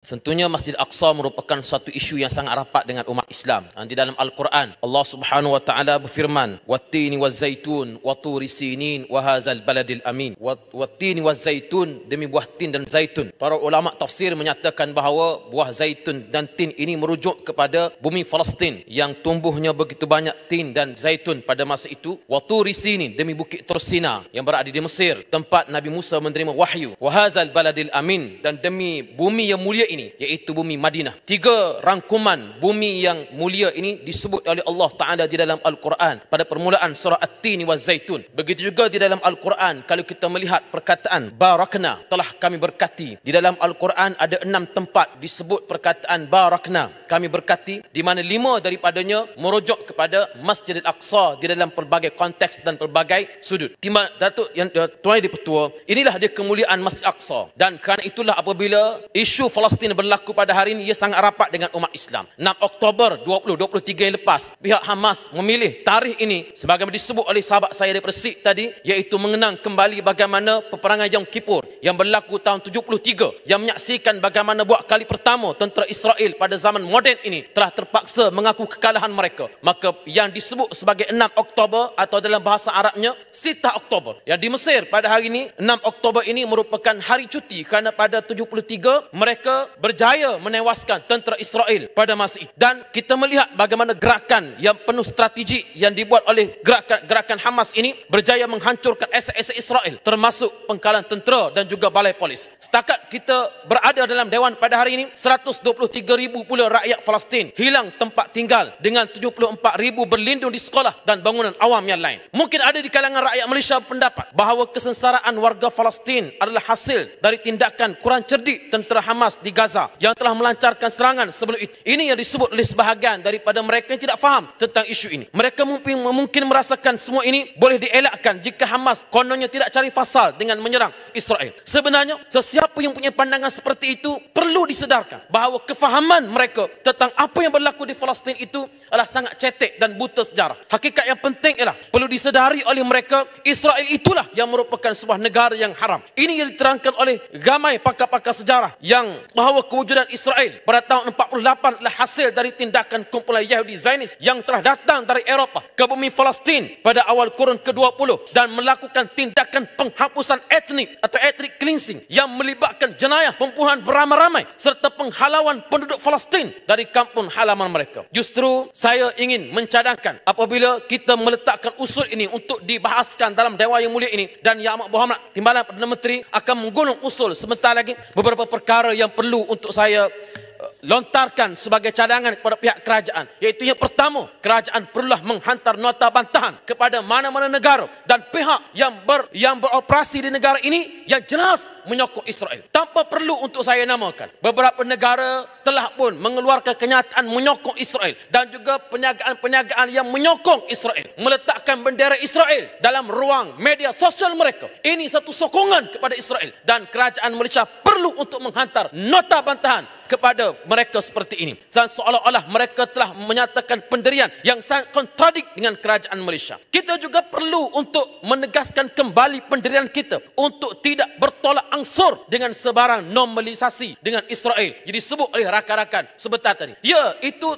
Tentunya Masjid Aqsa merupakan satu isu yang sangat rapat dengan umat Islam. Di dalam Al-Quran, Allah Subhanahu wa taala berfirman, "Wat-tini waz-zaitun wa turi sinin wa hadzal baladil amin." Wat-tini waz-zaitun, demi buah tin dan zaitun. Para ulama tafsir menyatakan bahawa buah zaitun dan tin ini merujuk kepada bumi Palestin yang tumbuhnya begitu banyak tin dan zaitun pada masa itu. Wa turi sinin, demi bukit Tursina yang berada di Mesir, tempat Nabi Musa menerima wahyu. Wa hadzal baladil amin, dan demi bumi yang mulia ini, iaitu bumi Madinah. Tiga rangkuman bumi yang mulia ini disebut oleh Allah Ta'ala di dalam Al-Quran pada permulaan surah At-Tin wa Zaitun. Begitu juga di dalam Al-Quran, kalau kita melihat perkataan barakna, telah kami berkati. Di dalam Al-Quran ada 6 tempat disebut perkataan barakna, kami berkati, di mana 5 daripadanya merujuk kepada Masjid Al-Aqsa di dalam pelbagai konteks dan pelbagai sudut. Datuk yang Tuan Yang Dipertua, inilah dia kemuliaan Masjid Al-Aqsa, dan kerana itulah apabila isu Palestin berlaku pada hari ini, ia sangat rapat dengan umat Islam. 6 Oktober 2023 yang lepas, pihak Hamas memilih tarikh ini sebagaimana disebut oleh sahabat saya daripada SIK tadi, iaitu mengenang kembali bagaimana peperangan Yom Kippur yang berlaku tahun 73, yang menyaksikan bagaimana buat kali pertama tentera Israel pada zaman moden ini telah terpaksa mengaku kekalahan mereka. Maka yang disebut sebagai 6 Oktober atau dalam bahasa Arabnya Sita Oktober, yang di Mesir pada hari ini, 6 Oktober ini merupakan hari cuti kerana pada 73 mereka berjaya menewaskan tentera Israel pada masa itu. Dan kita melihat bagaimana gerakan yang penuh strategi yang dibuat oleh gerakan Hamas ini berjaya menghancurkan aset-aset Israel, termasuk pengkalan tentera dan juga balai polis. Setakat kita berada dalam dewan pada hari ini, 123,000 pula rakyat Palestin hilang tempat tinggal, dengan 74,000 berlindung di sekolah dan bangunan awam yang lain. Mungkin ada di kalangan rakyat Malaysia berpendapat bahawa kesengsaraan warga Palestin adalah hasil dari tindakan kurang cerdik tentera Hamas di Gaza yang telah melancarkan serangan sebelum itu. Ini yang disebut oleh sebahagian daripada mereka yang tidak faham tentang isu ini. Mereka mungkin merasakan semua ini boleh dielakkan jika Hamas kononnya tidak cari fasal dengan menyerang Israel. Sebenarnya, sesiapa yang punya pandangan seperti itu perlu disedarkan bahawa kefahaman mereka tentang apa yang berlaku di Palestin itu adalah sangat cetek dan buta sejarah. Hakikat yang penting ialah perlu disedari oleh mereka, Israel itulah yang merupakan sebuah negara yang haram. Ini yang diterangkan oleh ramai pakar-pakar sejarah, yang bahawa kewujudan Israel pada tahun 48 adalah hasil dari tindakan kumpulan Yahudi Zionis yang telah datang dari Eropah ke bumi Palestin pada awal kurun ke-20 dan melakukan tindakan penghapusan etnik atau ethnic cleansing yang melibatkan jenayah pembunuhan beramai-ramai serta penghalauan penduduk Palestin dari kampung halaman mereka. Justru saya ingin mencadangkan apabila kita meletakkan usul ini untuk dibahaskan dalam Dewan yang mulia ini, dan Yang Amat Berhormat Timbalan Perdana Menteri akan menggulung usul sebentar lagi beberapa perkara yang perlu untuk saya lontarkan sebagai cadangan kepada pihak kerajaan, iaitu yang pertama, kerajaan perlulah menghantar nota bantahan kepada mana-mana negara dan pihak yang beroperasi di negara ini yang jelas menyokong Israel. Tanpa perlu untuk saya namakan, beberapa negara telah pun mengeluarkan kenyataan menyokong Israel, dan juga perniagaan-perniagaan yang menyokong Israel, meletakkan bendera Israel dalam ruang media sosial mereka. Ini satu sokongan kepada Israel, dan kerajaan Malaysia perlu untuk menghantar nota bantahan kepada mereka seperti ini, dan seolah-olah mereka telah menyatakan pendirian yang sangat kontradik dengan kerajaan Malaysia. Kita juga perlu untuk menegaskan kembali pendirian kita untuk tidak bertolak ansur dengan sebarang normalisasi dengan Israel yang disebut oleh rakan-rakan sebentar tadi. Ya, itu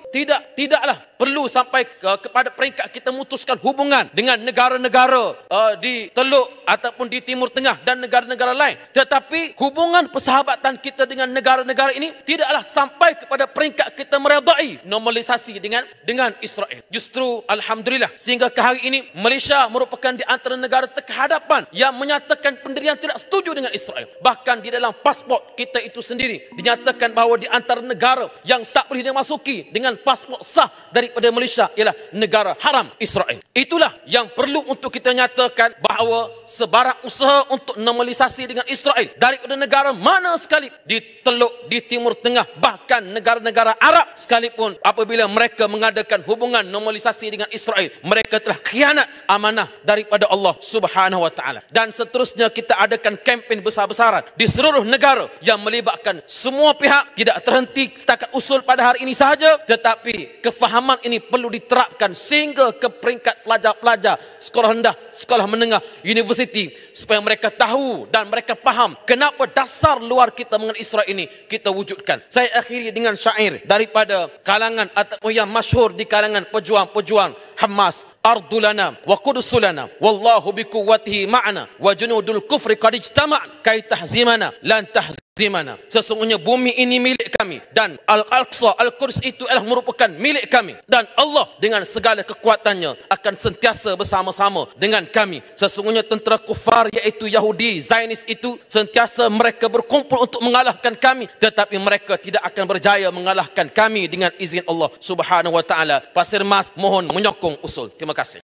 tidaklah perlu sampai kepada peringkat kita memutuskan hubungan dengan negara-negara di Teluk ataupun di Timur Tengah dan negara-negara lain. Tetapi hubungan persahabatan kita dengan negara-negara ini tidaklah sampai kepada peringkat kita meredai normalisasi dengan Israel. Justru alhamdulillah, sehingga ke hari ini Malaysia merupakan di antara negara terkehadapan yang menyatakan pendirian tidak setuju dengan Israel. Bahkan di dalam pasport kita itu sendiri dinyatakan bahawa di antara negara yang tak boleh dimasuki dengan pasport sah daripada Malaysia ialah negara haram Israel. Itulah yang perlu untuk kita nyatakan bahawa sebarang usaha untuk normalisasi dengan Israel daripada negara mana sekali di Teluk, di Timur Tengah, bahkan negara-negara Arab sekalipun, apabila mereka mengadakan hubungan normalisasi dengan Israel, mereka telah khianat amanah daripada Allah Subhanahu wa taala. Dan seterusnya kita adakan kempen besar-besaran di seluruh negara yang melibatkan semua pihak, tidak terhenti setakat usul pada hari ini sahaja, tetapi kefahaman ini perlu diterapkan sehingga ke peringkat pelajar-pelajar sekolah rendah, sekolah menengah universiti supaya mereka tahu dan mereka faham kenapa dasar luar kita mengenai Isra ini kita wujudkan. Saya akhiri dengan syair daripada kalangan atau yang masyhur di kalangan pejuang-pejuang Hamas. Ardulana wa qudusulana wallahu biquwwatihi ma'ana wa junudul kufri qad ijtama' kai tahzimana lan tahzimana. Sesungguhnya bumi ini milik kami dan Al-Aqsa, Al-Quds itu adalah merupakan milik kami, dan Allah dengan segala kekuatannya akan sentiasa bersama-sama dengan kami. Sesungguhnya tentera kufar iaitu Yahudi, Zionis itu sentiasa mereka berkumpul untuk mengalahkan kami, tetapi mereka tidak akan berjaya mengalahkan kami dengan izin Allah Subhanahu wa taala. Pasir Mas mohon menyokong usul. Terima kasih.